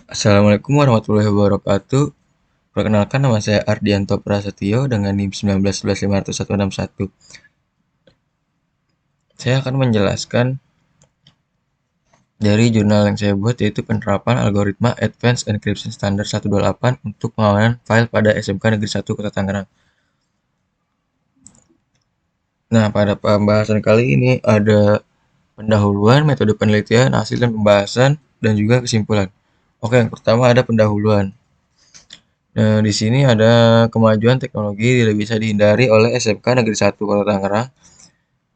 Assalamualaikum warahmatullahi wabarakatuh. Perkenalkan, nama saya Ardianto Prasetyo dengan NIM 191150161. Saya akan menjelaskan dari jurnal yang saya buat, yaitu penerapan algoritma Advanced Encryption Standard 128 untuk pengamanan file pada SMK Negeri 1 Kota Tangerang. Nah, pada pembahasan kali ini ada pendahuluan, metode penelitian, hasil dan pembahasan, dan juga kesimpulan. Oke, yang pertama ada pendahuluan. Nah, di sini ada kemajuan teknologi tidak bisa dihindari oleh SMK Negeri 1 Kota Tangerang,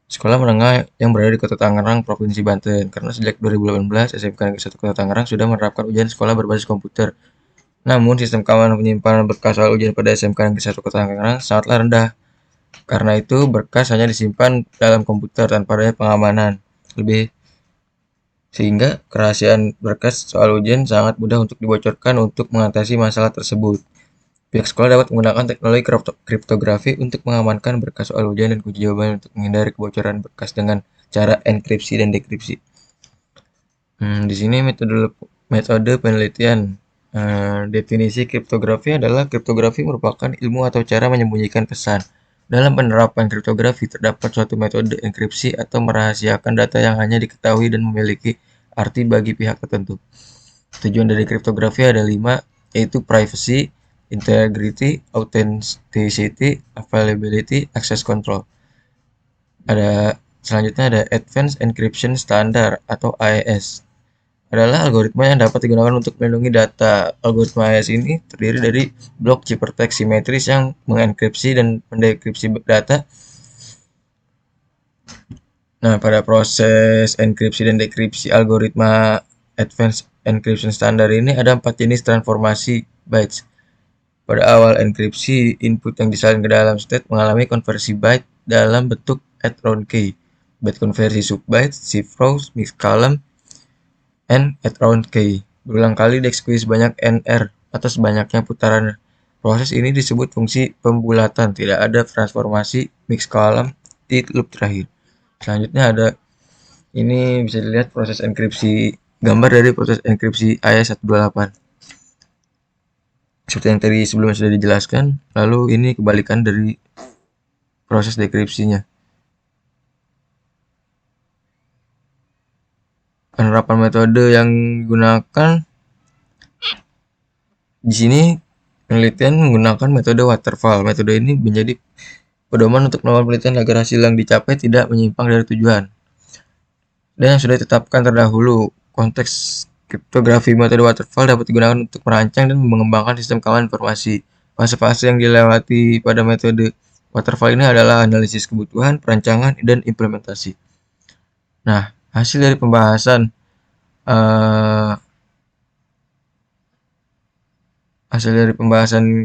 sekolah menengah yang berada di Kota Tangerang, Provinsi Banten. Karena sejak 2018, SMK Negeri 1 Kota Tangerang sudah menerapkan ujian sekolah berbasis komputer. Namun, sistem keamanan penyimpanan berkas soal ujian pada SMK Negeri 1 Kota Tangerang sangatlah rendah. Karena itu, berkas hanya disimpan dalam komputer tanpa adanya pengamanan lebih, sehingga kerahasiaan berkas soal ujian sangat mudah untuk dibocorkan. Untuk mengatasi masalah tersebut, pihak sekolah dapat menggunakan teknologi kriptografi untuk mengamankan berkas soal ujian dan kunci jawaban untuk menghindari kebocoran berkas dengan cara enkripsi dan dekripsi. Di sini metode penelitian. Definisi kriptografi adalah kriptografi merupakan ilmu atau cara menyembunyikan pesan. Dalam penerapan kriptografi terdapat suatu metode enkripsi atau merahasiakan data yang hanya diketahui dan memiliki arti bagi pihak tertentu. Tujuan dari kriptografi ada 5, yaitu privacy, integrity, authenticity, availability, access control. Selanjutnya ada Advanced Encryption Standard atau AES. Adalah algoritma yang dapat digunakan untuk melindungi data. Algoritma AES ini terdiri dari blok ciphertext simetris yang mengenkripsi dan mendekripsi data. Nah, pada proses enkripsi dan dekripsi algoritma Advanced Encryption Standard ini ada 4 jenis transformasi bytes. Pada awal enkripsi, input yang disalin ke dalam state mengalami konversi byte dalam bentuk add round key. Byte konversi subbyte, shift rows, mix column, and add round key. Berulang kali dieksekusi sebanyak NR atau sebanyaknya putaran. Proses ini disebut fungsi pembulatan. Tidak ada transformasi mix column di loop terakhir. Selanjutnya ada, ini bisa dilihat proses enkripsi, gambar dari proses enkripsi AES-128. Seperti yang tadi sebelumnya sudah dijelaskan, lalu ini kebalikan dari proses dekripsinya. Penerapan metode yang digunakan di sini, penelitian menggunakan metode waterfall. Metode ini menjadi pedoman untuk melakukan penelitian agar hasil yang dicapai tidak menyimpang dari tujuan dan yang sudah ditetapkan terdahulu. Konteks kriptografi, metode waterfall dapat digunakan untuk merancang dan mengembangkan sistem keamanan informasi. Fase-fase yang dilewati pada metode waterfall ini adalah analisis kebutuhan, perancangan, dan implementasi. Nah, hasil dari pembahasan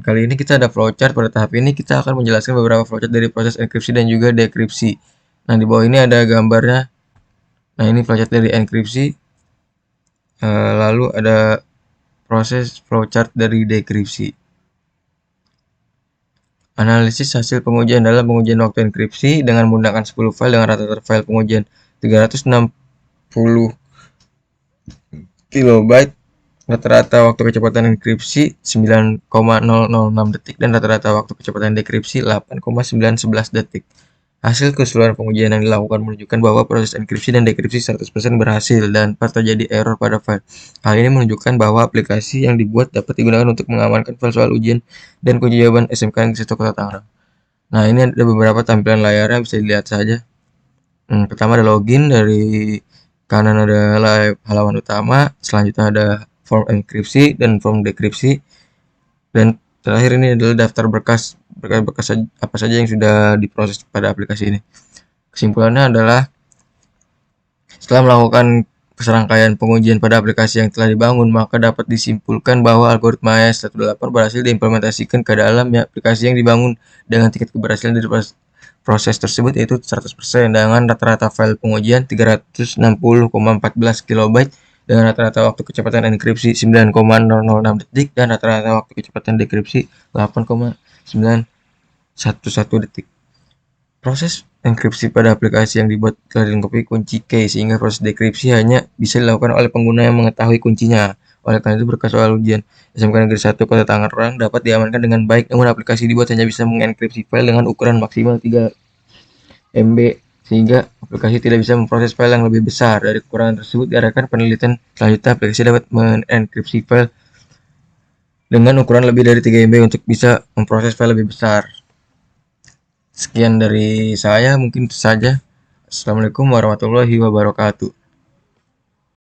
kali ini kita ada flowchart. Pada tahap ini kita akan menjelaskan beberapa flowchart dari proses enkripsi dan juga dekripsi. Nah, di bawah ini ada gambarnya. Nah, ini flowchart dari enkripsi. Lalu ada proses flowchart dari dekripsi. Analisis hasil pengujian dalam pengujian waktu enkripsi dengan menggunakan 10 file dengan rata-rata file pengujian 360 kilobyte, rata-rata waktu kecepatan enkripsi 9,006 detik dan rata-rata waktu kecepatan dekripsi 8,911 detik. Hasil keseluruhan pengujian yang dilakukan menunjukkan bahwa proses enkripsi dan dekripsi 100% berhasil dan tanpa terjadi error pada file. Hal ini menunjukkan bahwa aplikasi yang dibuat dapat digunakan untuk mengamankan file soal ujian dan kunci jawaban SMK Negeri 1 Kota Tangerang. Nah, ini ada beberapa tampilan layarnya, bisa dilihat saja. Pertama ada login, dari kanan ada halaman utama, selanjutnya ada form enkripsi dan form dekripsi, dan terakhir ini adalah daftar berkas apa saja yang sudah diproses pada aplikasi ini. Kesimpulannya adalah, setelah melakukan serangkaian pengujian pada aplikasi yang telah dibangun, maka dapat disimpulkan bahwa algoritma AES-128 berhasil diimplementasikan ke dalam aplikasi yang dibangun dengan tingkat keberhasilan dari proses tersebut yaitu 100% dengan rata-rata file pengujian 360,14 kilobyte dengan rata-rata waktu kecepatan enkripsi 9,006 detik dan rata-rata waktu kecepatan dekripsi 8,911 detik. Proses enkripsi pada aplikasi yang dibuat telah dilengkapi kunci key, sehingga proses dekripsi hanya bisa dilakukan oleh pengguna yang mengetahui kuncinya. Oleh karena itu, berkas soal ujian SMK Negeri 1 Kota Tangerang dapat diamankan dengan baik, namun aplikasi dibuat hanya bisa mengenkripsi file dengan ukuran maksimal 3 MB, sehingga aplikasi tidak bisa memproses file yang lebih besar. Dari kekurangan tersebut diarahkan penelitian selanjutnya aplikasi dapat mengenkripsi file dengan ukuran lebih dari 3 MB untuk bisa memproses file lebih besar. Sekian dari saya, mungkin itu saja. Assalamualaikum warahmatullahi wabarakatuh.